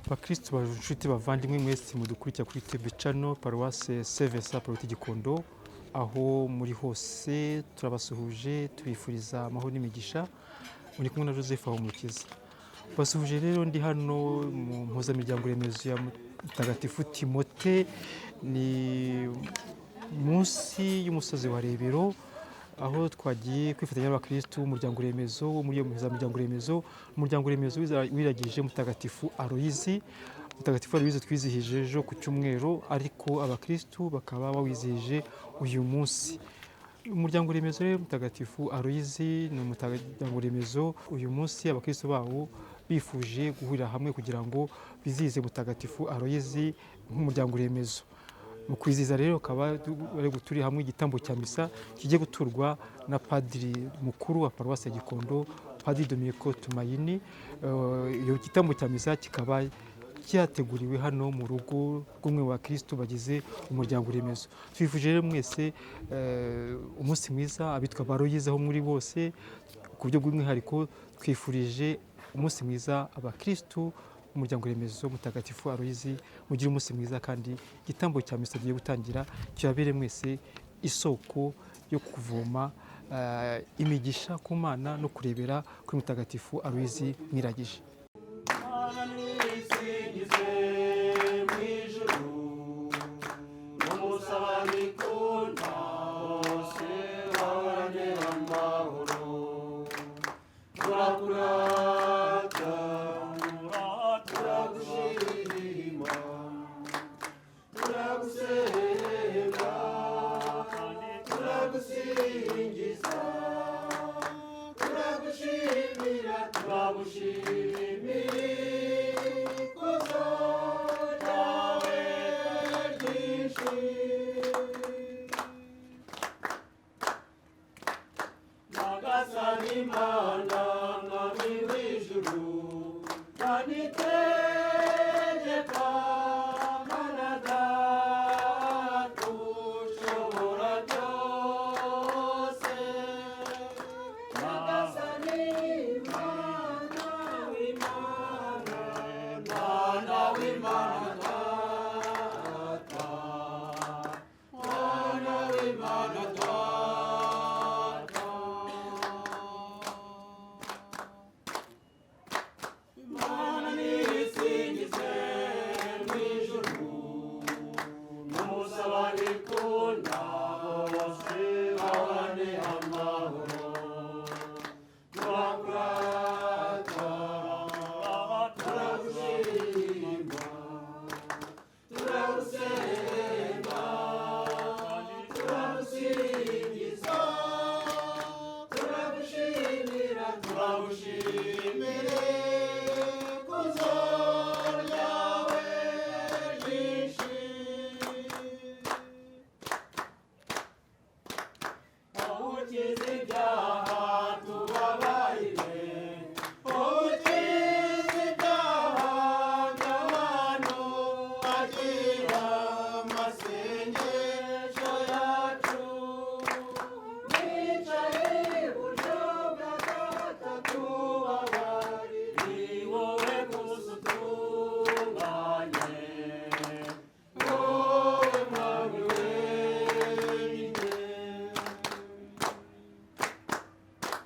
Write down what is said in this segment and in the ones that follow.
Bakristo bashuti bavandimwe mwese mudukurikira kuri TV channel Paroisse Sevesa Paruti Gikondo, aho muri hose turabasuhuje tubifuriza amahoro n'imigisha. Muri kumwe na Joseph Ahumukiza. Basuhuje rero ndi hano mu mpuzamiryango remezo ya Mutagatifu Timote, ni munsi y'umusozi wa Rebero, aho twagiye kwifatanya n'abakristo umuryango remezo wo muri mpuzamiryango remezo, umuryango remezo wiragije Mutagatifu Aloyizi. Mutagatifu Aloyizi twizihije ejo ku cyumweru, ariko abakristo bakaba bawizihije uyu munsi. Umuryango remezo Mutagatifu Aloyizi ni umuryango remezo uyu munsi abakristo bawo bifuje guhurira hamwe kugira ngo bizihize Mutagatifu Aloyizi nk'umuryango remezo. Mu kwizihiza rero akaba bari guturi hamwe igitambo cya misa kigiye guturwa na padiri mukuru wa Paroisse Gikondo, Padiri Domenico Tumayini. Iyo gitambo cya misa kikaba cyateguriwe hano mu rugo rw'umwe wa Kristo bagize umuryango remezo. Twifuje rero mwese umunsi mwiza, abitwa Baroyizi aho muri bose, ku buryo bw'umwihariko twifurije umunsi mwiza abakristo umuryango remezo Mutagatifu Aloyizi. Mugire umunsi mwiza, kandi igitambo cya misa giye gutangira cyabere mwese isoko yo kuvoma imigisha ku Mana no kurebera kuri Mutagatifu Aloyizi mwiragije.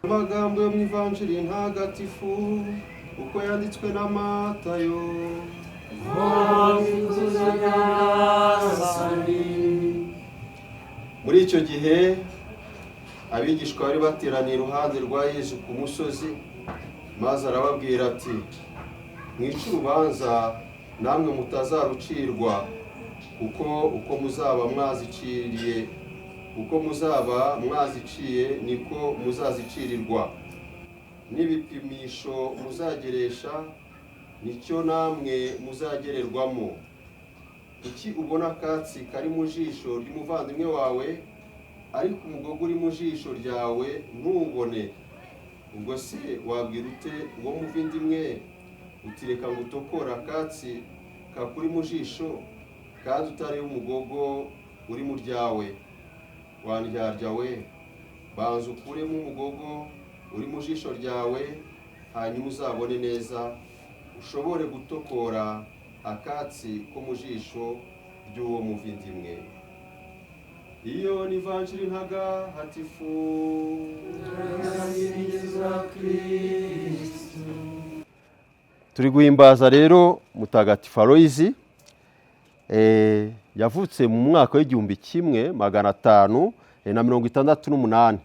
Amagambo yo mu Ivanjiri ntagatifu uko yanditswe na Matayo. Muri icyo gihe abigishwa bari bateraniye iruhande rwa Yesu ku musozi, maze arababwira ati, mwice urubanza namwe mutazarucirwa, kuko uko muzaba mwaziciye niko muzazicirirwa, n'ibipimisho muzageresha nicyo namwe muzagererwamo. Iki ubona akatsi kari mu jisho ry'umuvandimwe wawe, ariko umugogo uri mu jisho ryawe ntubone, ubwo se wabwira ute uwo muvandimwe uti reka ngutokore akatsi kakuri mu jisho, kandi utareba umugogo uri mu ryawe? Wandyarya we, banza ukuremo umugogo uri mu jisho ryawe, hanyuma uzabone neza ushobore gutokora akatsi ko mu jisho ry'uwo muvindimwe. Iyo ni ivanjiri ntagatifu. Turi guhimbaza rero Mutagatifu Aloyizi, yavutse mu mwaka w'1568,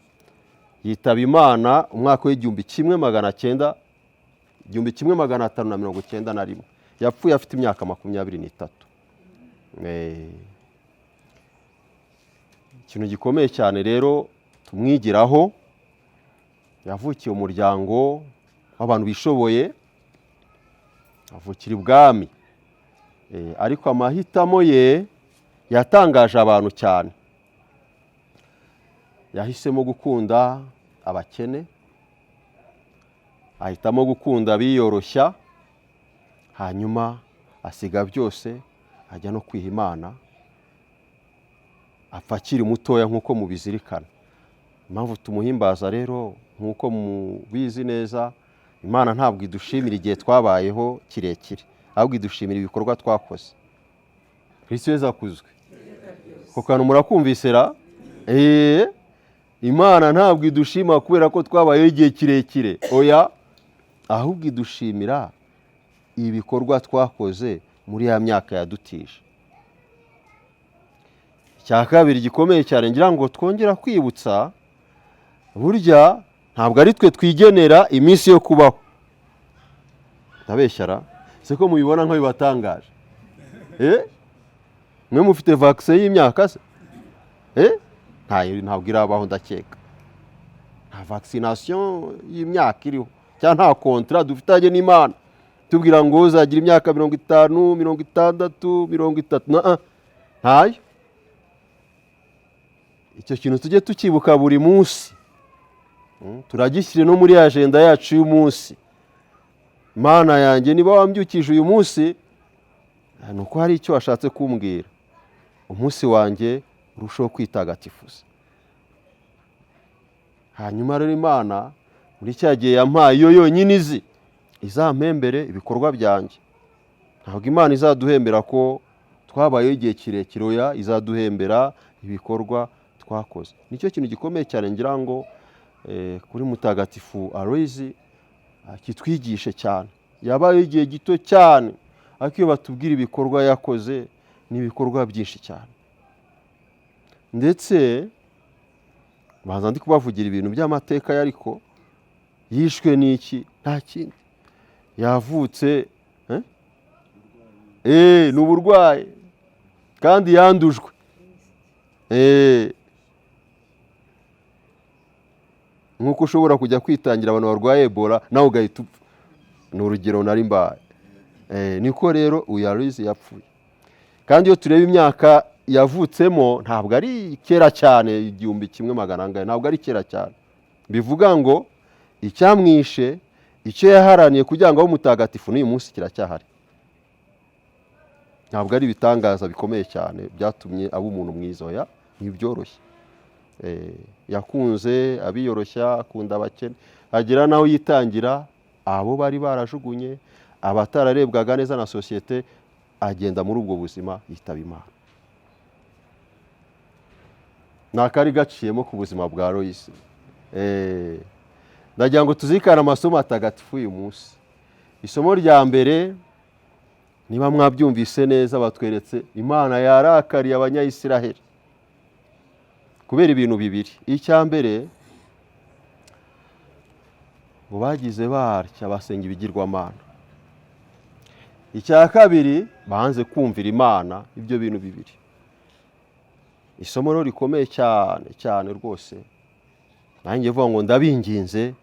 yitaba Imana umwaka w'1591, yapfuye afite imyaka 23. Ikintu gikomeye cyane rero tumwigiraho, yavukiye umuryango w'abantu bishoboye, avukira ibwami, ariko amahitamo ye yatangaje abantu cyane. Yahisemo gukunda abakene, ahitamo gukunda abiyoroshya, hanyuma asiga byose ajya no kwiha Imana, apfa akiri mutoya nk'uko mubizirikana. Impamvu tumuhimbaza rero, nk'uko mubizi neza, Imana ntabwo idushimira igihe twabayeho kirekire, ahubwo idushimira ibikorwa twakoze. Kristo Yezu akuzwe. Ko kantu murakumvise ra? Imana ntabwo idushima kubera ko twabayeho igihe kirekire, oya, ahubwo idushimira ibikorwa twakoze muri ya myaka yadutije. Icya kabiri gikomeye cyane ngira ngo twongera kwibutsa, burya ntabwo ari twe twigenera iminsi yo kubaho. Ndabeshyara se ko mubibona nko bibatangaje? Mwe mufite vaccine y'imyaka se? Ntabwo irabaho ndakeka. Nta vaccination y'imyaka iriho, cyangwa nta contrat dufitanye n'Imana tubwira ngo uzagira imyaka 50, 60, 30. Ntayo. Icyo kintu tujye tukibuka buri munsi, turagishyire no muri agenda yacu y'umunsi. Mana yanjye, niba wambyukije uyu munsi, nuko hari icyo washatse kumbwira. Umunsi wanjye urushaho kwitagatifuza. Hanyuma rero Imana muri cya gihe yampaye iyo yonyine izi, izampembere ibikorwa byanjye. Ntabwo Imana izaduhembera ko twabayeho igihe kirekire, oya, izaduhembera ibikorwa twakoze. Nicyo kintu gikomeye cyane ngira ngo kuri Mutagatifu Aloyizi kitwigishe cyane. Yabayeho igihe gito cyane, ariko iyo batubwira ibikorwa yakoze ni ibikorwa byinshi cyane. Ndetse baza ndi kubavugira ibintu by'amateka ye, ariko yishwe n'iki? Nta kindi. Yavutse ni uburwayi kandi yandujwe. Nk'uko ushobora kujya kwitangira abantu barwaye Ebola nawe ugahita upfa. Ni urugero nari mbaye. Niko rero uyu Aloyizi yapfuye. Kandi iyo tureba imyaka yavutsemo, ntabwo ari kera cyane, 1500, ntabwo ari kera cyane. Bivuga ngo icyamwishe, icyo yaharaniye kugira ngo abe umutagatifu n'uyu munsi kiracyahari. Ntabwo ari ibitangaza bikomeye cyane byatumye aba umuntu mwiza, oya, ntibyoroshye. Yakunze abiyoroshya, akunda abakene, agira naho yitangira abo bari barajugunye, abatararebwaga neza na sosiyete, agenda muri ubwo buzima yitaba Imana. Nakari gaciyemo ku buzima bwa Aloyizi. Ndagira ngo tuzirikane amasomo atagatifu uyu munsi. Isomo rya mbere, niba mwabyumvise neza, batweretse Imana yarakariye abanyayisiraheli kubera ibintu bibiri. Icya mbere, ngo bagize batya basenga ibigirwamana. Icya kabiri, banze kumvira Imana. Ibyo bintu bibiri. Isomo rero rikomeye cyane cyane rwose. Nanjye vuga ngo ndabinginze,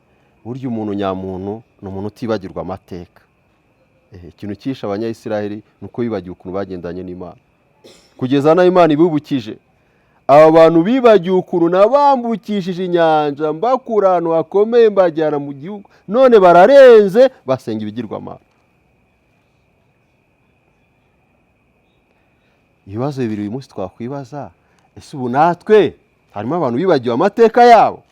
burya umuntu nyamuntu ni umuntu utibagirwa amateka. Ikintu cyishe abanyayisiraheli nuko bibagiwe ukuntu bagendanye n'Imana, kugeza na Imana ibubukije. Aba bantu bibagiwe ukuntu nabambukishije inyanja, mbakura ahantu hakomeye mbajyana mu gihugu, none bararenze basenga ibigirwamana. Ibibazo bibiri uyu munsi twakwibaza, ese ubu natwe harimo abantu bibagiwe amateka yabo?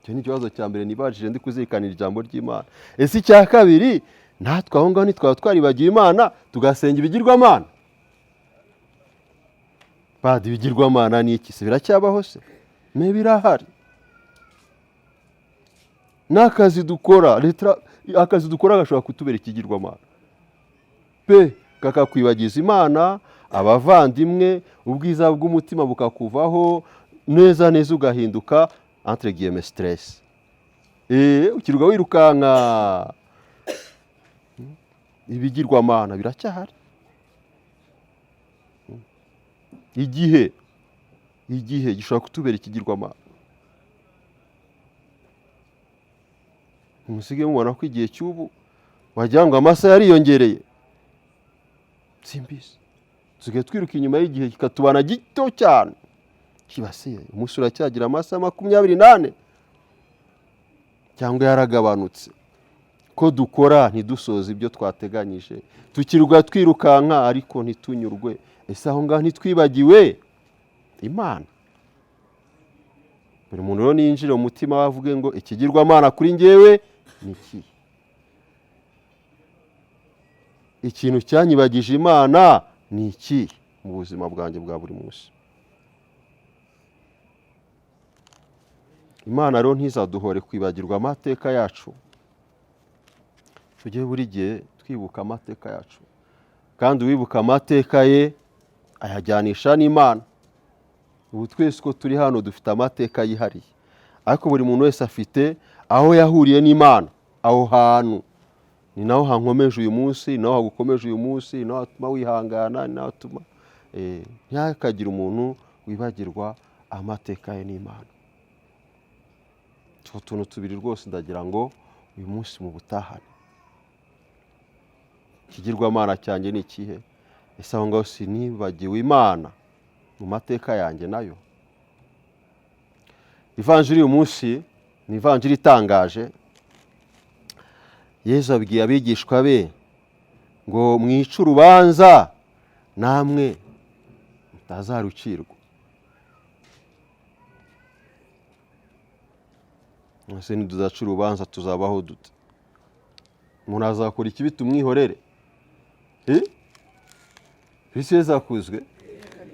icyo ni ikibazo cya mbere nibajije ndi kuzirikanira ijambo ry'Imana. Ese icya kabiri, natwe aho ngaho ntitwaba twaribagiwe Imana tugasenga ibigirwamana? Badi, ibigirwamana ni iki se? Biracyabaho se? Me birahari. N'akazi dukora, akazi dukora gashobora kutubera ikigirwamana pe, kakakwibagiza Imana, abavandimwe, ubwiza bw'umutima bukakuvaho, neza neza ugahinduka entre guillemets stress. Ukiruga wirukanka. Ibigirwamana biracyahari. Igihe gishobora kutubera ikigirwamana. Musige mubona ko igihe cy'ubu wagira ngo amasaha yariyongereye. Simbizi. Tusigaye twiruka inyuma y'igihe kikatubana gito cyane. Kibasiye umunsi uracyagira amasaha 28 cyangwa yaragabanutse. Ko dukora ntidusoze ibyo twateganyije, tukiruga twirukanka ariko ntitunyurwe. Ese aho ngaho ntitwibagiwe Imana? Buri muntu rero ninjire mu mutima wavuge ngo ikigirwamana kuri njyewe ni iki? Ikintu cyanyibagije Imana ni iki mu buzima bwanjye bwa buri munsi? Imana rero ntizaduhore kwibagirwa amateka yacu. Tujye buri gihe twibuka amateka yacu, kandi uwibuka amateka ye ayajyanisha n'Imana. Ubu twese ko turi hano dufite amateka yihariye, ariko buri muntu wese afite aho yahuriye n'Imana. Aho hantu ni naho hankomeje uyu munsi, naho hagukomeje uyu munsi, naho atuma wihangana, naho atuma ntihakagira umuntu wibagirwa amateka ye n'Imana. Utwo tuntu tubiri rwose ndagira ngo uyu munsi mu butahane. Ikigirwamana cyanjye ni ikihe? Ese aho ngaho sinibagiwe Imana mu mateka yanjye nayo? Ivanjiri uyu munsi ni ivanjiri itangaje. Yesu abwiye abigishwa be ngo mwice urubanza namwe mutazarucirwa. Ese ntiduzaca urubanza tuzabaho dute? Umuntu azakora ikibi tumwihorere? Kristo yazakuzwe.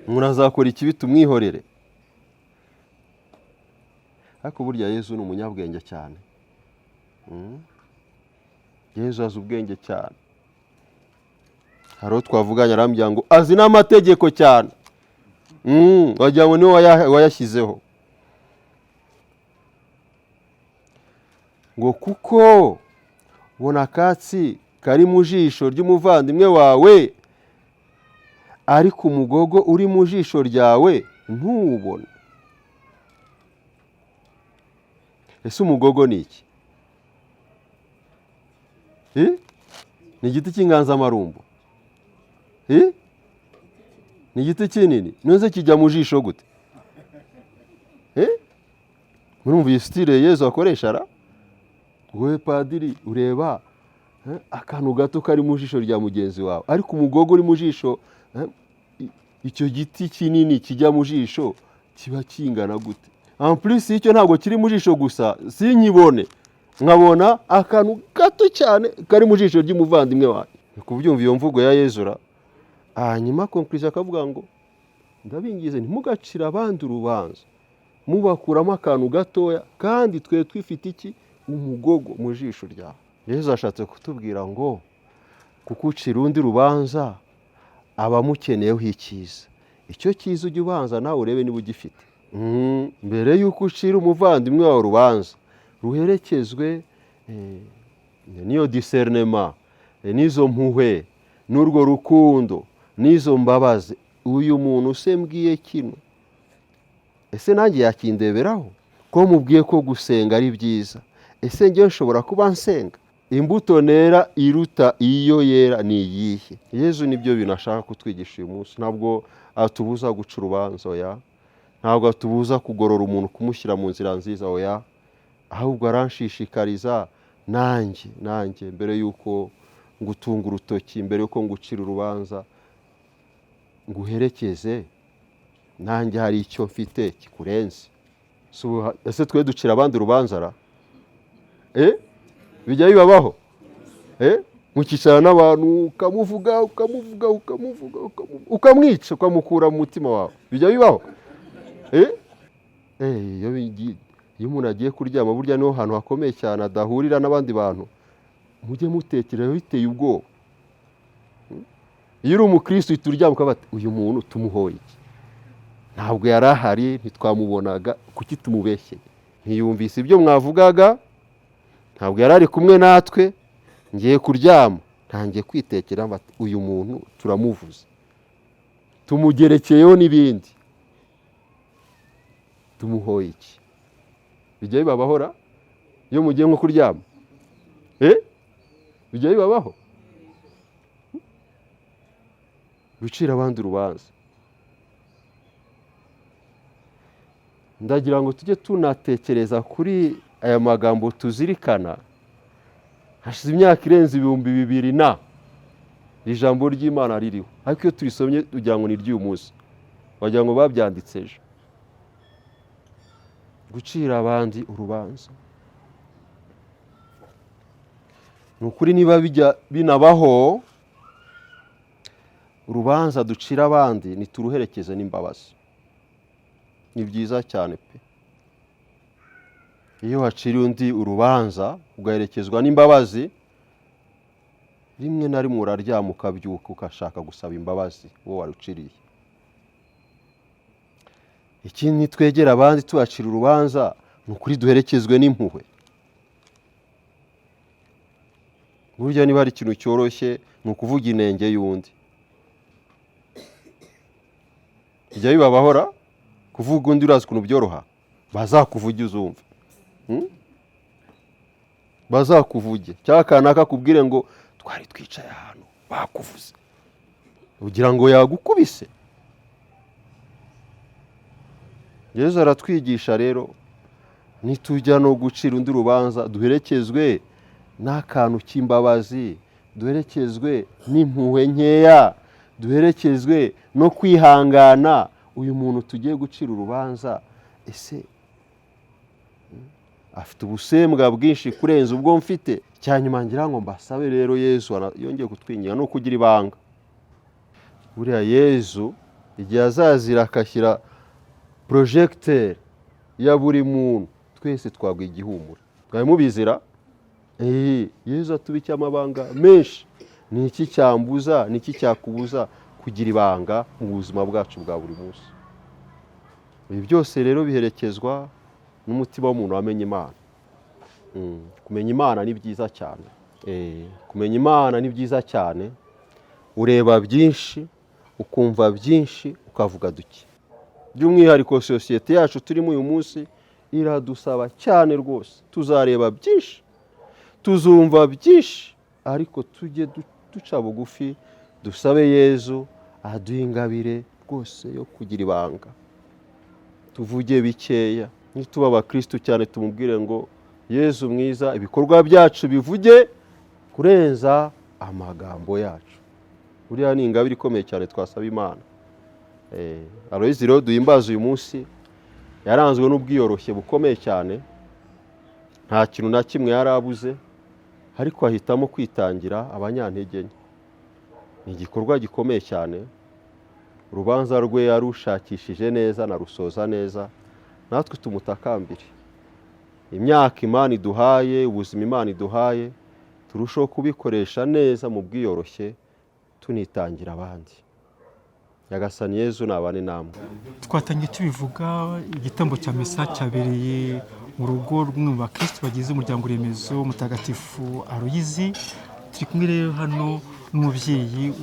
Umuntu azakora ikibi tumwihorere? Ariko burya Yesu ni umunyabwenge cyane. Yesu azi ubwenge cyane. Haro twavuganye arambya ngo azi n'amategeko cyane. Wagira ngo niwe wayashyizeho. Ngo kuko ubona akatsi kari mu jisho ry'umuvandimwe wawe, ariko umugogo uri mu jisho ryawe ntubone. Ese umugogo ni iki? Ni igiti cy'inganzamarumbu? Ni igiti kinini? None kijya mu jisho gute? Murumva iyi style Yesu akoresha ra? Wowe padiri ureba akantu gato kari mu jisho rya mugenzi wawe, ariko umugogo uri mu jisho, icyo giti kinini kijya mu jisho kiba kingana gute? En plus icyo ntabwo kiri mu jisho gusa, sinyibone nkabona akantu gato cyane kari mu jisho ry'umuvandimwe wawe. Kubyumva iyo mvugo ya Yesu ra, hanyuma conclusion akavuga ngo ndabingize ntimugacira abandi urubanza mubakuramo akantu gatoya, kandi twe twifite iki? Umugogo mu jisho ryawe. Yesu ashatse kutubwira ngo kukucira undi rubanza abamukeneyeho icyiza. Icyo cyiza ujye ubanza nawe urebe niba ugifite. Mbere y'uko ucira umuvandimwe wawe urubanza, ruherekezwe niyo discernement, n'izo mpuhwe, n'urwo rukundo, n'izo mbabazi. Uyu muntu usembwiye kino, ese nanjye yakindeberaho? Ko mubwiye ko gusenga ari byiza, ese njye nshobora kuba nsenga? Imbuto nera iruta iyo yera ni iyihe? Yesu nibyo bintu ashaka kutwigisha uyu munsi. Ntabwo atubuza guca urubanza, oya. Ntabwo atubuza kugorora umuntu kumushyira mu nzira nziza, oya. Ahubwo aranshishikariza nanjye mbere yuko ngutunga urutoki, mbere yuko ngucira urubanza, nguherekeze. Nanjye hari icyo mfite kikurenze. ese twe ducira abandi urubanza ra bijya bibabaho mukicara n'abantu ukamuvuga ukamwica ukamukura mu mutima wawe, bijya bibaho. Iyo umuntu agiye kuryama burya niho hantu hakomeye cyane adahurira n'abandi bantu, mujye mutekereza biteye ubwoba. Iyo uri umukristo uhita uryama ukavuga ati uyu muntu tumuhoye iki, ntabwo yari ahari, ntitwamubonaga, kuki tumubeshyeye, ntiyumvise ibyo mwavugaga, ntabwo yari ari kumwe natwe, ngiye kuryama ntangiye kwitekera bati uyu muntu turamuvuze, tumugerekeyeho n'ibindi, tumuhoye iki. Bijya bibabahora iyo mugiye nko kuryama? Bijya bibabaho gucira abandi urubanza? Ndagira ngo tujye tunatekereza kuri aya magambo tuzirikana. Hashize imyaka irenze 2000 ijambo ry'Imana ririho, ariko iyo turisomye tugira ngo ni ry'uyu munsi, wagira ngo babyanditse ejo. Gucira abandi urubanza, ni ukuri niba bijya binabaho, urubanza ducira abandi nituruherekeze n'imbabazi. Ni byiza cyane pe. Iyo waciriye undi urubanza ugaherekezwa n'imbabazi, rimwe na rimwe uraryama ukabyuka ukashaka gusaba imbabazi uwo waruciriye. Ikindi nitwegera abandi tubacira urubanza, ni ukuri duherekezwe n'impuhwe. Burya niba ari ikintu cyoroshye ni ukuvuga inenge y'undi. Bijya bibabahora kuvuga undi urazi ukuntu byoroha? Bazakuvuge uzumva. Bazakuvuge cyangwa kanaka kubwire ngo twari twicaye ahantu bakuvuze, ugira ngo yagukubise. Yesu aratwigisha rero, nitujya no gucira undi urubanza duherekezwe n'akantu k'imbabazi, duherekezwe n'impuhwe nkeya, duherekezwe no kwihangana. Uyu muntu tugiye gucira urubanza ese afite ubusembwa bwinshi kurenza ubwo mfite? Cyanyuma ngira ngo mbasabe rero Yesu yongeye kutwinginga no kugira ibanga. Buriya Yesu igihe azazira akashyira projecteur ya buri muntu, twese twagwa igihumura. Twari mubizira? Yesu atubikira amabanga menshi. Ni iki cyambuza, ni iki cyakubuza kugira ibanga mu buzima bwacu bwa buri munsi? Ibi byose rero biherekezwa n'umutima w'umuntu wamenye Imana. Kumenya Imana ni byiza cyane. Kumenya Imana ni byiza cyane. Ureba byinshi, ukumva byinshi, ukavuga duke. By'umwihariko sosiyete yacu turimo uyu munsi iradusaba cyane rwose. Tuzareba byinshi, tuzumva byinshi, ariko tujye duca bugufi, dusabe Yesu aduhe ingabire rwose yo kugira ibanga, tuvuge bikeya. Nituba abakristo cyane tumubwire ngo Yesu mwiza, ibikorwa byacu bivuge kurenza amagambo yacu. Buriya ni ingabire ikomeye cyane twasaba Imana. Aloyizi rero duhimbaza uyu munsi yaranzwe n'ubwiyoroshye bukomeye cyane, nta kintu na kimwe yarabuze, ariko ahitamo kwitangira abanyantege nke. Ni igikorwa gikomeye cyane. Urubanza rwe yarushakishije neza na rusoza neza, natwe tumutakambire. Imyaka Imana iduhaye, ubuzima Imana iduhaye, turushaho kubikoresha neza mu bwiyoroshye, tunitangira abandi. Nyagasani Yesu nabane namwe. Twatangiye tubivuga, igitambo cya misa cyabereye mu rugo rw'umwe mu bakristo bagize umuryango remezo mutagatifu Aloyizi. Turi kumwe rero hano n'umubyeyi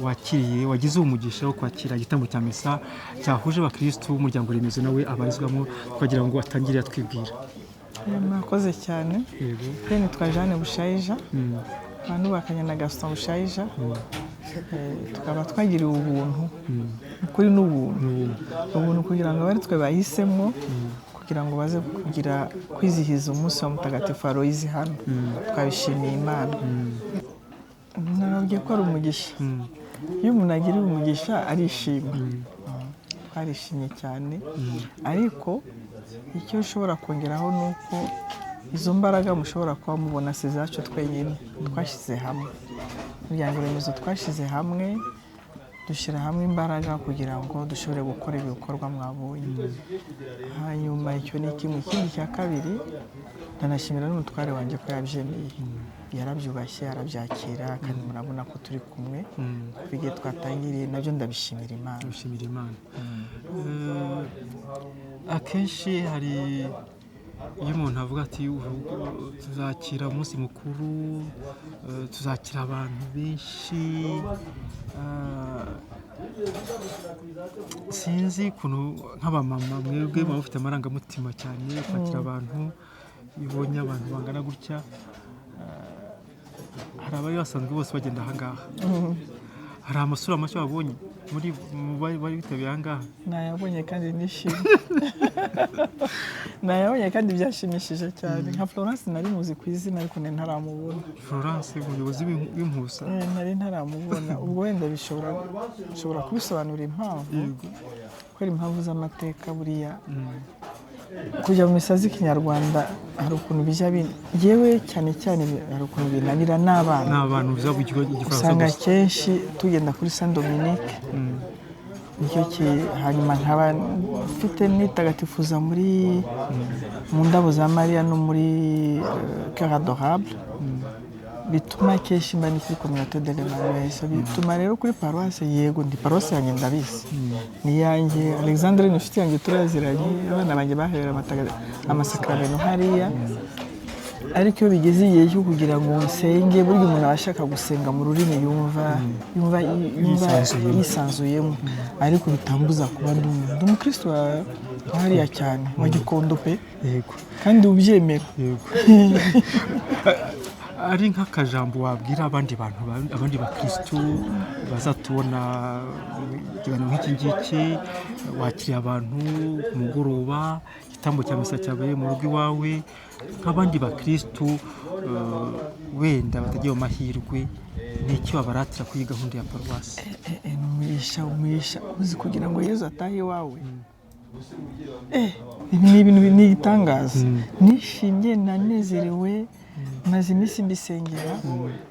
wagize umugisha wo kwakira igitambo cya misa cyahuje abakristo b'umuryango remezo nawe abarizwamo, twagira ngo atangire atwibwira. Mwakoze cyane. Nitwa Jeanne Bushayija, abantu bakanyana Gaston Bushayija. Tukaba twagiriwe ubuntu, ukuri n'ubuntu kugira ngo bari twe bahisemo kugira ngo baze kugira kwizihiza umunsi wa mutagatifu Aloyizi hano. Twabishimiye Imana. Nababwiye ko ari umugisha. Iyo umuntu agiriwe umugisha arishima. Twarishimye cyane, ariko icyo ushobora kongeraho ni uko izo mbaraga mushobora kuba mubona si izacu twenyine twashyize hamwe umuryango remezo twashyize hamwe dushyira hamwe imbaraga kugira ngo dushobore gukora ibikorwa mwabonye hanyuma icyo ni kimwe ikindi cya kabiri ndanashimira n'umutware wanjye ko yabyemeye yarabyubashye arabyakira kandi murabona ko turi kumwe kuko igihe twatangiriye nabyo ndabishimira Imana akenshi hari iyo umuntu avuga ati tuzakira umunsi mukuru tuzakira abantu benshi sinzi ukuntu nk'abamama mwebwe muba mufite amarangamutima cyane kwakira abantu iyo ubonye abantu bangana gutya hari abari basanzwe bose bagenda ahangaha hari amasura mashya wabonye bari bitabiriye ahangaha nayabonye kandi nishimye nayabonye kandi byashimishije cyane nka Florence nari muzi ku izina ariko ntaramubona Florence umuyobozi w'impusa nari ntaramubona ubwo wenda bishobora kubisobanura impamvu kubera impamvu z'amateka buriya kujya mu misa z'ikinyarwanda hari ukuntu bijya yewe cyane cyane hari ukuntu binanira n'abana usanga kenshi tugenda kuri Saint Dominique nicyo hanyuma nkaba mfite nitagatifuza mu ndabo za Mariya no muri Cœur Adorable bituma kenshi mba ni kuri communauté de l'Emmanuel bituma rero kuri paroisse yego ndi paroisse yanjye ndabizi ni yanjye Alexandre ni inshuti yanjye turaziranye abana banjye bahera amasakramentu hariya ariko iyo bigeze igihe cyo kugira ngo nsenge burya umuntu abashaka gusenga mu rurimi yumva yisanzuyemo ariko bitambuza kuba ndi umukristo hariya cyane wa Gikondo pe yego kandi ubyemera yego ari nk'akajambo wabwira abandi bakristo bazatubona ikiganiro nk'iki ngiki wakiriye abantu ku mugoroba igitambo cya misa cyabaye mu rugo iwawe nk'abandi bakristo wenda batagiye mu mahirwe ni iki babaratira kuri gahunda ya paruwasi umugisha uzi kugira ngo Yezu atahe iwawe ni ibintu n'igitangaza nishimye nanezerewe maze iminsi mbisengera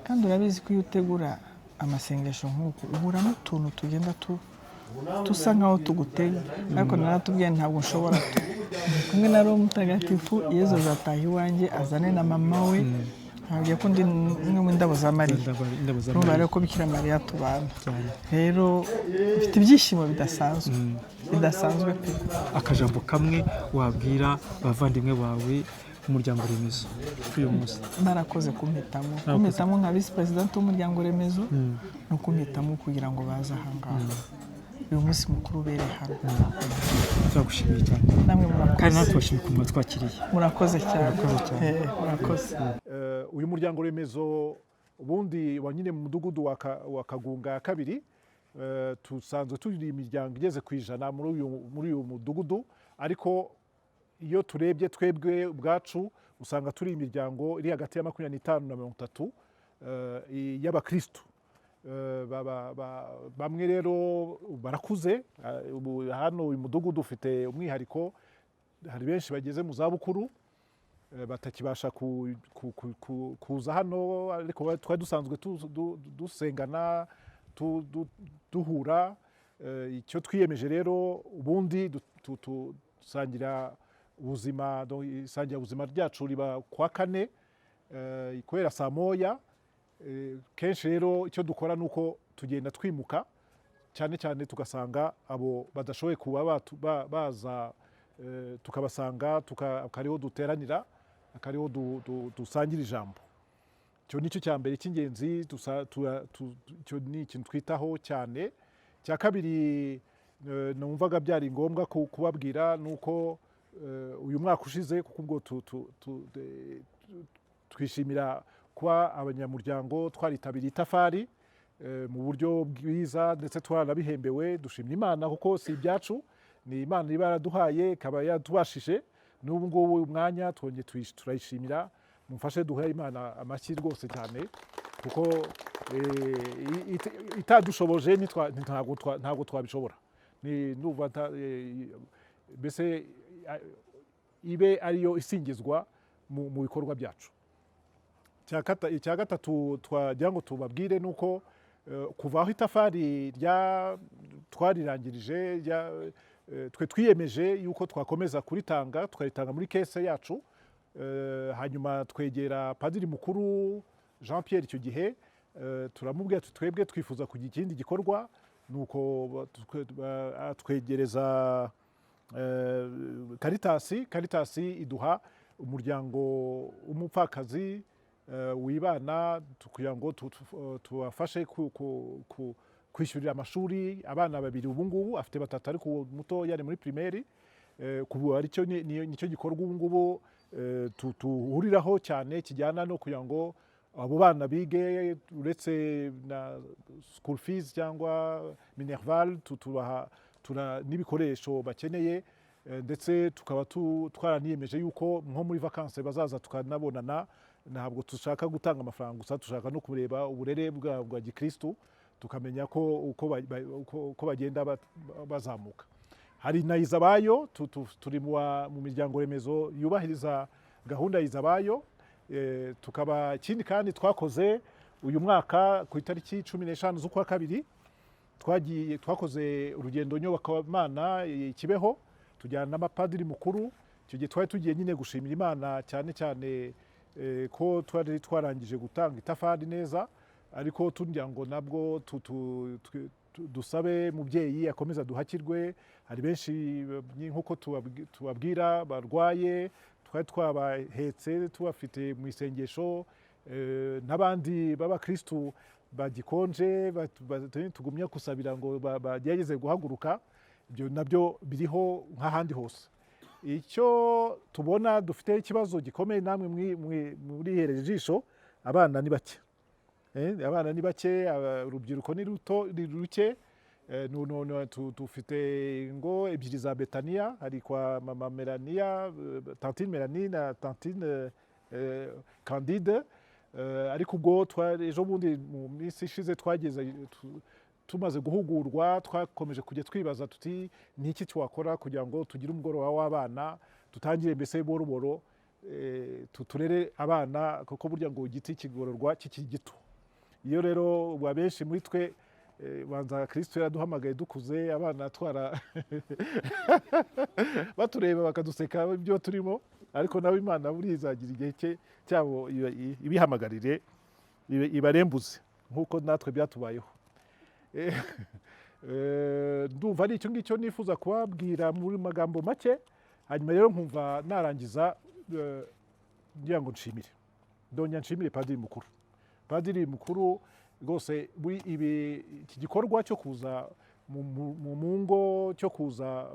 kandi urabizi ko iyo utegura amasengesho nk'uko uburamo utuntu tugenda tusa nkaho tugutega ariko naratubwiye ntabwo nshobora kumwe na Roho Mutagatifu Yezu azataha iwanjye azane na mama we ntabwo ko ndi umwe mu ndabo za Mariya urumva rero ko Bikira Mariya tubana rero mfite ibyishimo bidasanzwe pe akajambo kamwe wabwira abavandimwe bawe umuryango remezo uyu munsi barakoze kumpitamo nka visi president w'umuryango remezo no kumpitamo kugira ngo baze ahangaha uyu munsi mukuru ubere hano turagushimiye cyane namwe murakoze kandi natwe tubashimiye ku twakiriye murakoze cyane murakoze uyu muryango remezo ubundi wa nyine mu mudugudu wa Kagunga ya kabiri tusanzwe turi imiryango igeze ku 100 muri uyu mudugudu ariko iyo turebye twebwe ubwacu usanga turi imiryango iri hagati ya 25 na 30 y'abakristo bamwe rero barakuze hano uyu mudugudu ufite umwihariko hari benshi bageze mu zabukuru batakibasha kuza hano ariko twari dusanzwe dusengana duhura icyo twiyemeje rero ubundi dusangira ubuzima ryacu riba kwa 4 kubera saa moya kenshi rero icyo dukora nuko tugenda twimuka cyane cyane tugasanga abo badashoboye kuba baza tukabasanga akariho duteranira akariho dusangira ijambo cyo nicyo cya mbere cy'ingenzi cyo ni ikintu twitaho cyane cya kabiri numvaga byari ngombwa kubabwira nuko uyu mwaka ushize kuko ubwo twishimira kuba abanyamuryango twaritabiriye itafari mu buryo bwiza ndetse twaranabihembewe dushimira Imana kuko si ibyacu ni Imana iba yaraduhaye ikaba yatubashije n'ubu ngubu umwanya twongeye turayishimira mufashe duhe Imana amashyi rwose cyane kuko itadushoboje ntabwo twabishobora mbese ibe ariyo isingizwa mu bikorwa byacu. Icya gatatu twagira ngo tubabwire ni uko kuva aho itafari twarirangirije twe twiyemeje yuko twakomeza kuritanga tukaritanga muri kese yacu, hanyuma twegera padiri mukuru Jean Pierre icyo gihe turamubwira twebwe twifuza kugira ikindi gikorwa, nuko twegereza Caritas iduha umuryango w'umupfakazi wibana kugira ngo tubafashe kwishyurira amashuri abana babiri, ubu ngubu afite batatu ariko muto yari muri primaire, kubu aricyo nicyo gikorwa ubu ngubu tuhuriraho cyane kijyana no kugira ngo abo bana bige, uretse na school fees cyangwa minerval tubaha n'ibikoresho bakeneye, ndetse tukaba twaraniyemeje yuko nko muri vacances bazaza tukanabonana. Ntabwo dushaka gutanga amafaranga gusa, dushaka no kureba uburere bwa gikristu, tukamenya ko uko bagenda bazamuka. Hari na Izabayo, turi mu miryango remezo yubahiriza gahunda Izabayo. Tukaba ikindi kandi twakoze uyu mwaka ku itariki 15 z'ukwa kabiri twakoze urugendo nyobokamana Kibeho, tujyana n'amapadiri mukuru. Icyo gihe twari tugiye nyine gushimira Imana cyane cyane ko twari twarangije gutanga itafari neza, ariko tugira ngo nabwo dusabe mubyeyi akomeza duhakirwe. Hari benshi nk'uko tubabwira barwaye, twari twabahetse tubafite mu isengesho, n'abandi b'abakristu bagikonje tugumye kusabira ngo bagerageze guhaguruka. Ibyo nabyo biriho nk'ahandi hose. Icyo tubona dufite ikibazo gikomeye, namwe muri hereje ijisho, abana ni bake. Abana ni bake, urubyiruko ni ruke. Dufite ingo ebyiri za Betania, hari kwa mama Melania, tantine Melanie na tantine Candide, ariko ubwo ejo bundi mu minsi ishize twageze tumaze guhugurwa, twakomeje kujya twibaza tuti ni iki twakora kugira ngo tugire umugoroba w'abana, tutangire mbese boroboro turere abana, kuko burya ngo igiti kigororwa kikiri gito. Iyo rero benshi muri twe banza Kristo yaraduhamagaye dukuze, abana batureba bakaduseka ibyo turimo, ariko nawe Imana burizagira igihe cyabo ibihamagarire ibarembuze nk'uko natwe byatubayeho. Ndumva ari icyo ngicyo nifuza kubabwira muri magambo make. Hanyuma rero nkumva narangiza ngira ngo nshimire, ndongera nshimire padiri mukuru rwose. Iki gikorwa cyo kuza mu ngo, cyo kuza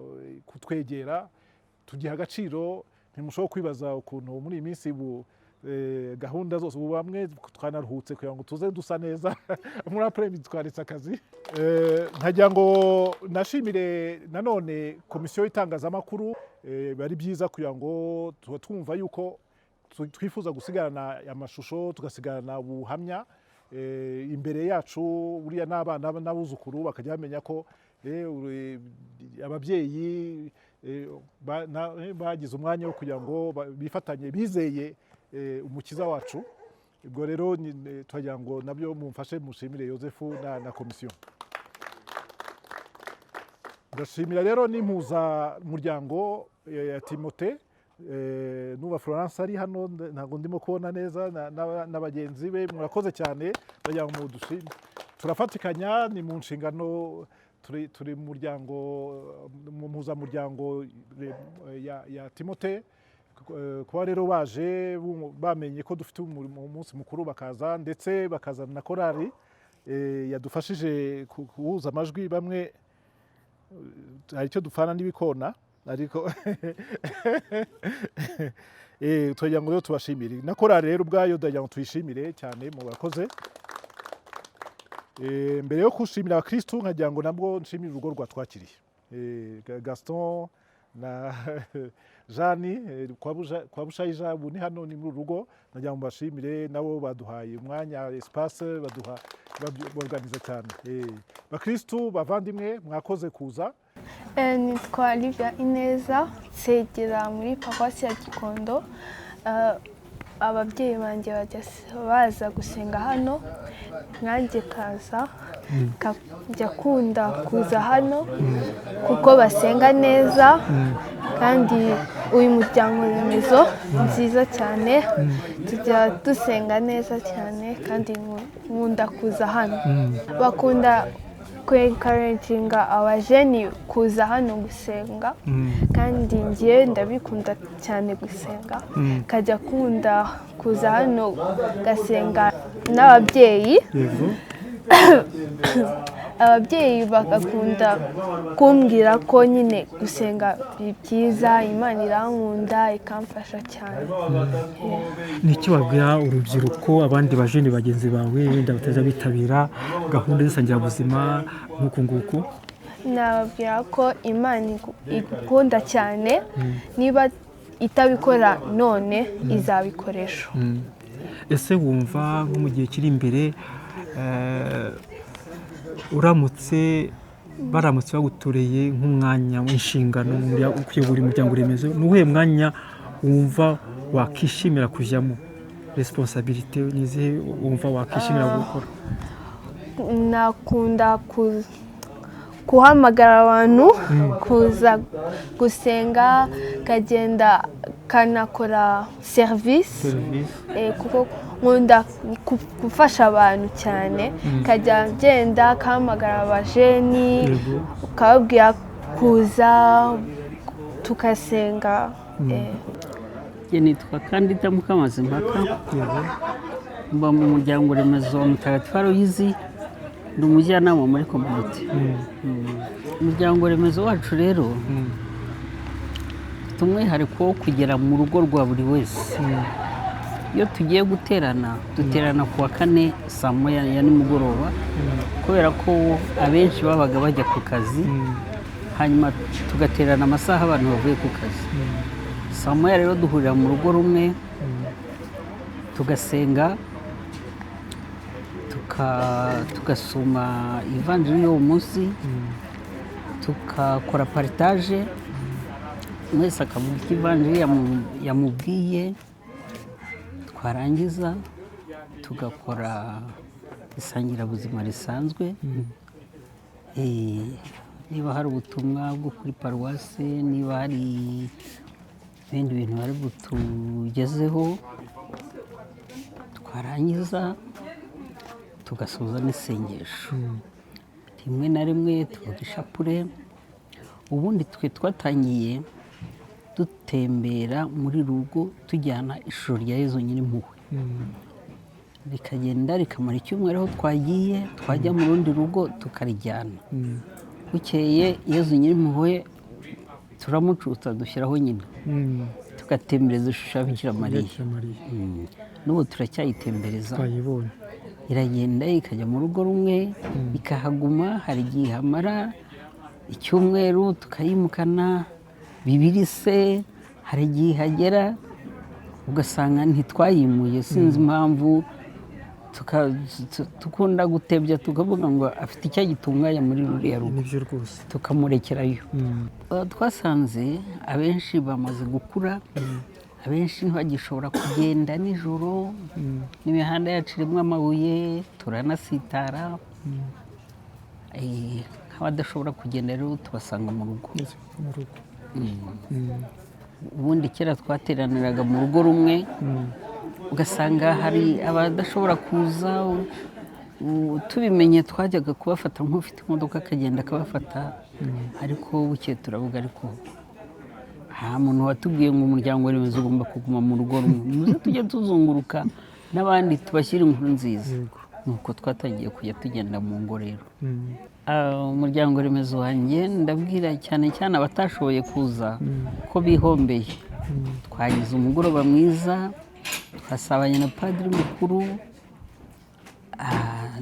kutwegera, tugiha agaciro. Ntimushobora kwibaza ukuntu muri iyi minsi gahunda zose ubu bamwe twanaruhutse kugira ngo tuze dusa neza muri apremidi twaretse akazi. Nkagira ngo nashimire nanone komisiyo y'itangazamakuru, bari byiza kugira ngo twumva yuko twifuza gusigarana amashusho, tugasigarana ubuhamya imbere yacu, buriya n'abana n'abuzukuru bakajya bamenya ko ababyeyi bagize umwanya wo kugira ngo bifatanye, bizeye umukiza wacu. Ubwo rero twagira ngo nabyo mumfashe mushimire Yozefu na komisiyo. Ndashimira rero n'impuzamuryango ya Timote, nuba Florence ari hano, ntabwo ndimo kubona neza, na bagenzi be, murakoze cyane. Ndagira ngo mudushime, turafatikanya, ni mu nshingano, turi mu mpuzamuryango ya Timote. Kuba rero baje bamenye ko dufite umunsi mukuru bakaza, ndetse bakazana na korali yadufashije kuhuza amajwi. Bamwe hari icyo dupfana n'ibikona, ariko tugira ngo rero tubashimire na korali rero ubwayo, ndagira ngo tuyishimire cyane, murakoze. Mbere yo gushimira abakristu, nkagira ngo nabwo nshimire urugo rwatwakiriye, Gaston na Jani kwa Bushayija, ubu ni hano ni muri rugo. Nagira ngo mbashimire, nabo baduhaye umwanya, espace, baduha organize cyane. Bakristu bavandimwe, mwakoze kuza. nitwa Livia Ineza nsengera muri paruwasi ya Gikondo. Ababyeyi banjye bajya baza gusenga hano, nanjye kaza kajya kunda kuza hano kuko basenga neza, kandi uyu muryango remezo nziza cyane, tujya dusenga neza cyane kandi nkunda kuza hano. Bakunda kwencouraginga abajeni kuza hano gusenga, kandi ngiye ndabikunda cyane gusenga, kajya kunda kuza hano gasenga n'ababyeyi. Ababyeyi bagakunda kumbwira ko nyine gusenga byiza, Imana irankunda ikamfasha cyane. Ni iki wabwira urubyiruko, abandi bajeni bagenzi bawe wenda batajya bitabira gahunda z'isangirabuzima nk'uku nguku? Nababwira ko Imana igukunda cyane, niba itabikora none izabikoresha. Ese wumva nko mu gihe kiri imbere baramutse bagutoreye nk'umwanya w'inshingano wo kuyobora umuryango remezo, ni uwuhe mwanya wumva wakishimira kujyamo? Resiponsabirite ni izihe wumva wakishimira gukora? Nakunda guhamagara abantu kuza gusenga, kagenda kanakora serivisi, kuko nkunda gufasha abantu cyane. Kajya ngenda kahamagara abajeni, ukababwira kuza tugasenga. Nitwa Kandida Mukamazimpaka, mba mu muryango remezo wa Mutagatifu Aloyizi, ndi umujyanama muri community. Umuryango remezo wacu rero ufite umwihariko wo kugera mu rugo rwa buri wese. Iyo tugiye guterana, duterana ku wa kane saa moya ya nimugoroba, kubera ko abenshi babaga bajya ku kazi, hanyuma tugaterana amasaha abantu bavuye ku kazi. Saa moya rero duhurira mu rugo rumwe, tugasenga, tugasoma ivanjiri y'uwo munsi, tukakora partage, mwese akavuga icyo ivanjiri yamubwiye, twarangiza tugakora isangirabuzima risanzwe. Niba hari ubutumwa bwo kuri paruwasi, niba hari ibindi bintu bari butugezeho, twarangiza tugasoza n'isengesho. Rimwe na rimwe tuvuga ishapure. Ubundi twe twatangiye dutembera muri rugo tujyana ishusho rya Yezu Nyirimpuhwe, rikagenda rikamara icyumweru aho twagiye, twajya mu rundi rugo tukarijyana. Bukeye Yezu Nyirimpuhwe turamucutsa dushyiraho nyina, tugatembereza ishusho ya Bikira Mariya. N'ubu turacyayitembereza, iragenda ikajya mu rugo rumwe ikahaguma. Hari igihe hamara icyumweru tukayimukana, bibiri se, hari igihe hagera ugasanga ntitwayimuye, sinzi impamvu. Tukunda gutebya tukavuga ngo afite icyo agitunganya muri ruriya rugo, tukamurekerayo. Twasanze abenshi bamaze gukura, abenshi ntibagishobora kugenda nijoro, n'imihanda yacu irimo amabuye, turanasitara. Nk'abadashobora kugenda rero tubasanga mu rugo. Ubundi kera twateraniraga mu rugo rumwe, ugasanga hari abadashobora kuza, tubimenye twajyaga kubafata, nk'ufite imodoka akagenda akabafata. Ariko bukeye turavuga, ariko nta muntu watubwiye ngo umuryango remezo ugomba kuguma mu rugo rumwe, muze tujye tuzunguruka n'abandi tubashyire inkuru nziza. Nuko twatangiye kujya tugenda mu ngo rero. Umuryango remezo wanjye ndabwira cyane cyane abatashoboye kuza ko bihombeye. Twagize umugoroba mwiza, twasabanye na padiri mukuru.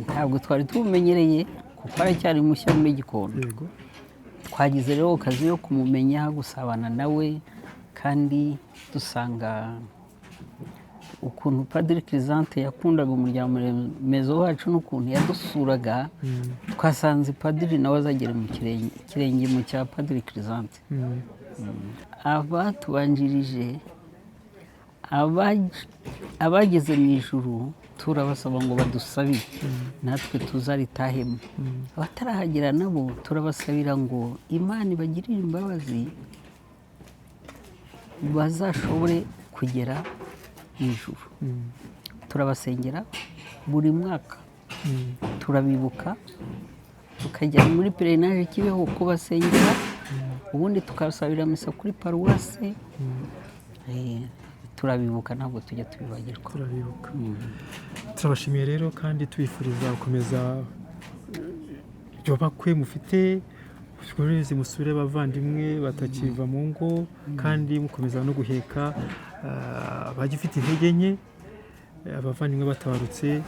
Ntabwo twari tubumenyereye kuko aracyari mushya muri Gikondo. Twagize rero akazi yo kumumenya, gusabana nawe, kandi dusanga ukuntu Padiri Kirisante yakundaga umuryango remezo wacu n'ukuntu yadusuraga twasanze padiri nawe azagera mu kirenge mu cya Padiri Kirisante. Abatubanjirije abageze mu ijuru turabasaba ngo badusabire natwe tuzaritahemo, abatarahagera nabo turabasabira ngo Imana ibagirire imbabazi bazashobore kugera mu ijuru. Turabasengera buri mwaka, turabibuka tukajya muri perenaje Kibeho kubasengera, ubundi tukabasabira misa kuri paruwase. Turabibuka ntabwo tujya tubibagirwa. Turabibuka. Turabashimiye rero kandi tubifuriza gukomeza ibyo bakwe mufite, mukomeze musure abavandimwe batakiva mu ngo, kandi mukomeza no guheka abagifite intege nke, abavandimwe batabarutse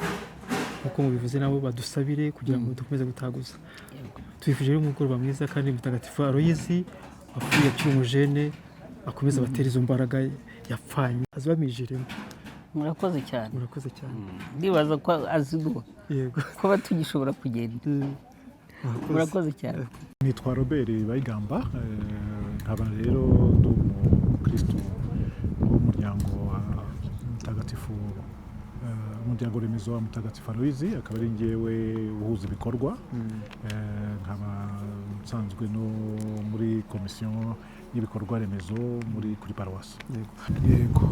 nk'uko mubivuze nabo badusabire kugira ngo dukomeze gutaguza. Tubifuje rero umugoroba mwiza kandi Mutagatifu Aloyizi wapfuye akiri umujene akomeza abatera izo mbaraga yapfanye azibamijeremo. Murakoze cyane. Murakoze cyane. Ndibaza ko aziduha. Yego. Kuba tugishobora kugenda. Murakoze cyane. Nitwa Robert Bayigamba, nkaba rero ndi umukristo w'umuryango wa Mutagatifu, umuryango remezo wa Mutagatifu Aloyizi, akaba ari njyewe uhuza ibikorwa, nkaba nsanzwe no muri komisiyo y'ibikorwa remezo kuri paruwasi. Yego,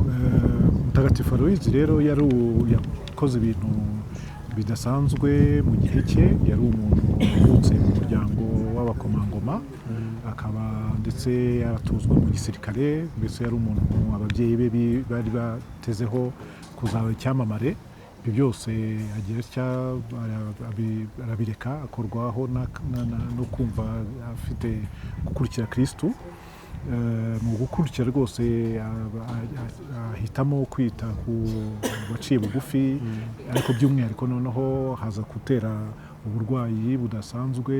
Mutagatifu Aloyizi rero yakoze ibintu bidasanzwe mu gihe cye. Yari umuntu uvutse mu muryango w'abakomangoma, akaba ndetse yaratuzwa mu gisirikare, mbese yari umuntu ababyeyi be bari batezeho kuzaba icyamamare. Ibyo byose agira atya arabireka, akorwaho no kumva afite gukurikira Kristu. Mu gukurikira rwose ahitamo kwita ku baciye bugufi, ariko by'umwihariko noneho haza gutera uburwayi budasanzwe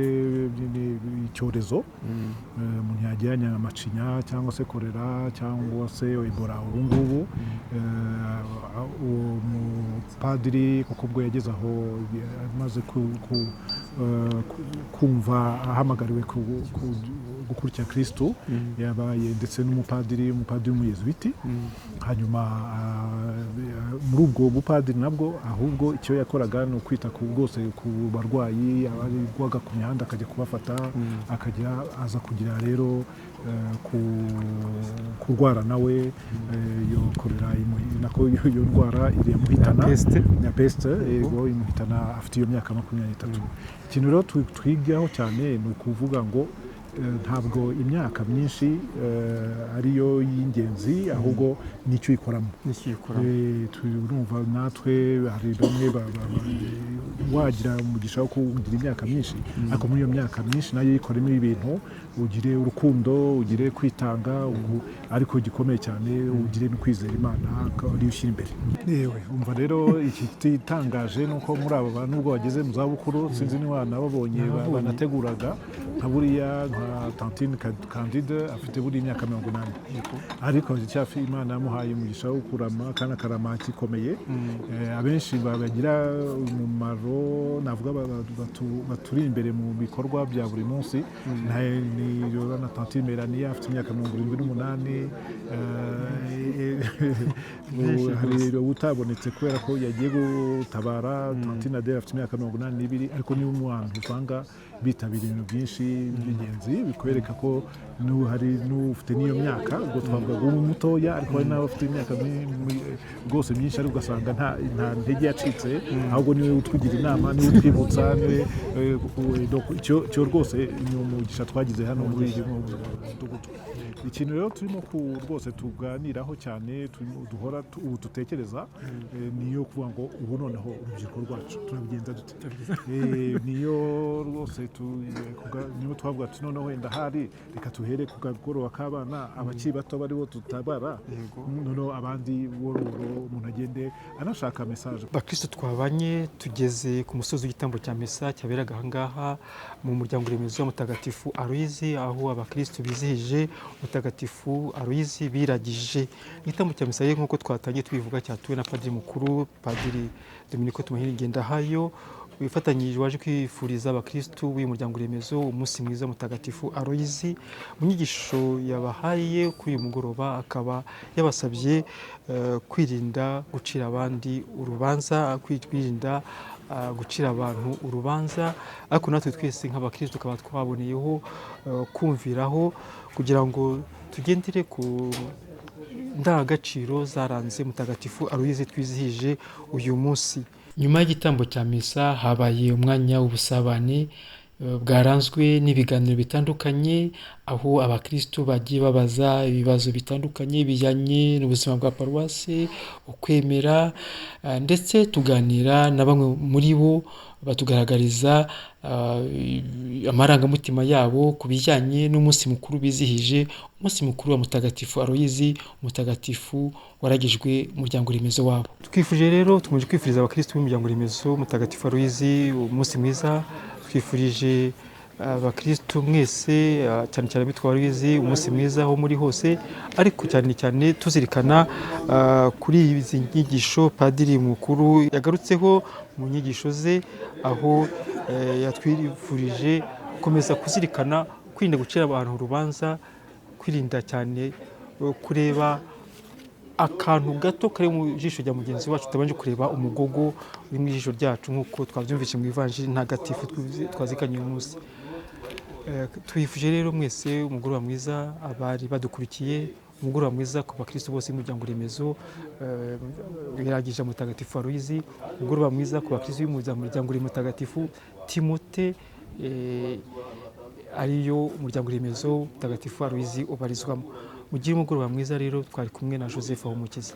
icyorezo umuntu yajyanye amacinya cyangwa se korera cyangwa se Ebola. Ubu ngubu uwo mupadiri kuko ubwo yageze aho amaze kumva ahamagariwe gukurikira Kristu, yabaye ndetse n'umupadiri w'umuyezubiti. Hanyuma muri ubwo bupadiri nabwo ahubwo icyo yakoraga ni ukwita bwose ku barwayi abarwaga ku mihanda, akajya kubafata, akajya aza kugira rero kurwara nawe iyo korera nako iyo ndwara iramuhitana ya peste, yego imuhitana afite iyo myaka 23. Ikintu rero twigaho cyane ni ukuvuga ngo ntabwo imyaka myinshi ariyo y'ingenzi, ahubwo nicyo ikoramo. Turumva natwe hari bamwe wagira umugisha wo kugira imyaka myinshi, ariko muri iyo myaka myinshi nayo yikoremo ibintu, ugire urukundo, ugire kwitanga, ariko gikomeye cyane ugire no kwizera Imana ari ushyira imbere. Yewe umva rero ikitangaje nuko muri abo bantu ubwo bageze mu zabukuru, sinzi niba nababonye banateguraga nka buriya nka Tantine Candide afite buri imyaka 80, ariko cyafi Imana yamuhaye umugisha wo kurama kana karama kikomeye. Abenshi babagira umumaro, navuga baturi imbere mu bikorwa bya buri munsi. Ni Yorana Tantine Melania afite imyaka 78, hari utabonetse kubera ko yagiye gutabara. Tantine Adele afite imyaka 82, ariko ni umwana usanga bitabira ibintu byinshi by'ingenzi, bikwereka ko hari n'ufite n'iyo myaka. Ubwo twavuga ngo mutoya, ariko hari n'abafite imyaka rwose myinshi, ariko ugasanga nta ntege yacitse, ahubwo niwe utwigira inama, niwe utwibutsa, niwe icyo rwose ni umugisha twagize hano muri iyi mudugudu. Ikintu rero turimo rwose tuganiraho cyane, duhora ubu dutekereza, niyo kuvuga ngo ubu noneho urubyiruko rwacu turabigenza dute. Niyo rero rwose niba twavuga ati noneho wenda hari reka tuhere ku kagoroba k'abana abakiri bato baribo tutabara noneho abandi wororo umuntu agende anashaka mesaje. Bakristo twabanye tugeze ku musozi w'igitambo cya misa cyaberaga ahangaha mu muryango remezo mutagatifu Aloyizi, aho abakristo bizihije mutagatifu Aloyizi biragije. Igitambo cya misa nk'uko twatangiye tubivuga cyatuwe na padiri mukuru Padiri Dominiko Tumahiri Ngendahayo, wifatanyije waje kwifuriza abakristo w'uyu muryango remezo umunsi mwiza mutagatifu Aloyizi. Mu nyigisho yabahaye kuri uyu mugoroba akaba yabasabye kwirinda gucira abandi urubanza, kwirinda gucira abantu urubanza, ariko natwe twese nk'abakristo tukaba twaboneyeho kumviraho kugira ngo tugendere ku ndangagaciro zaranze mutagatifu Aloyizi twizihije uyu munsi. Nyuma y'igitambo cya misa habaye umwanya w'ubusabane bwaranzwe n'ibiganiro bitandukanye, aho abakristo bagiye babaza ibibazo bitandukanye bijyanye n'ubuzima bwa paruwasi, ukwemera, ndetse tuganira na bamwe muri bo batugaragariza amarangamutima yabo ku bijyanye n'umunsi mukuru bizihije, umunsi mukuru wa mutagatifu Aloyizi, umutagatifu waragijwe umuryango remezo wabo. Twifuje rero tumaze kwifuriza abakristo b'umuryango remezo mutagatifu Aloyizi umunsi mwiza. Twifurije abakristo mwese cyane cyane abitwa Aloyizi umunsi mwiza aho muri hose, ariko cyane cyane tuzirikana kuri izi nyigisho padiri mukuru yagarutseho mu nyigisho ze, aho yatwifurije gukomeza kuzirikana kwirinda gucira abantu urubanza, kwirinda cyane kureba akantu gato kari mu jisho rya mugenzi wacu tutabanje kureba umugogo uri mu jisho ryacu, nk'uko twabyumvise mu ivanjiri ntagatifu twazikanye uyu munsi. Twifuje rero mwese umugoroba mwiza, abari badukurikiye umugoroba mwiza ku bakristo bose b'umuryango remezo biragije mutagatifu Aloyizi, umugoroba mwiza ku bakristo b'umuryango mutagatifu Timote ariyo umuryango remezo mutagatifu Aloyizi ubarizwamo. Mugire umugoroba mwiza rero, twari kumwe na Joseph Habumukiza.